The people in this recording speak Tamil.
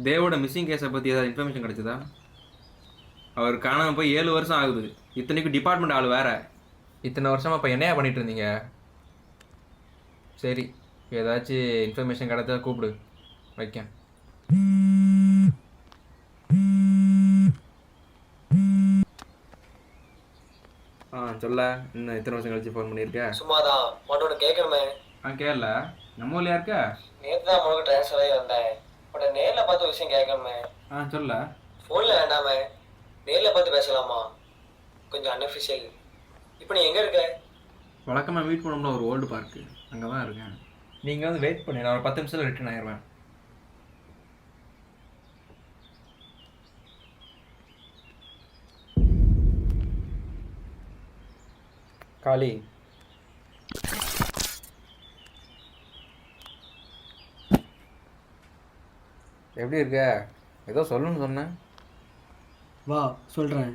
தேவோட மிஸ்ஸிங் கேஸை பற்றி ஏதாவது இன்ஃபர்மேஷன் கிடைச்சதா? அவர் காணாமல் போய் 7 வருஷம் ஆகுது. இத்தனைக்கும் டிபார்ட்மெண்ட் ஆள் வேற. இத்தனை வருஷமா இப்போ என்னையா பண்ணிட்டு இருந்தீங்க? சரி, ஏதாச்சும் இன்ஃபர்மேஷன் கிடைச்சா கூப்பிடு, வைக்கேன். சொல்ல இன்னும் எத்தனை வருஷம் கழிச்சு ஃபோன் பண்ணியிருக்க? சும்மாதான் உன்னோட கேட்கணுமே. கேரள நம்ம ஊர்லையா இருக்க? நேற்று தான் உனக்கு ட்ரான்ஸ்ஃபர் ஆகி வந்தேன். உன்னை நேரில் பார்த்து விஷயம் கேட்கணுமே. சொல்ல. ஃபோனில் வேண்டாமே, நேரில் பார்த்து பேசலாமா? கொஞ்சம் அன்அஃபிஷியல். இப்போ நீ எங்கே இருக்க? வழக்கமாக மீட் பண்ணோம்னா ஒரு ஓல்டு பார்க்கு, அங்கே தான் இருக்கேன். நீங்கள் வந்து வெயிட் பண்ணி, நான் ஒரு 10 நிமிஷத்தில் ரிட்டர்ன் ஆயிடுவேன். காளி, எப்படி இருக்க? ஏதோ சொல்லணும்னு சொன்னேன். வா சொல்கிறேன்.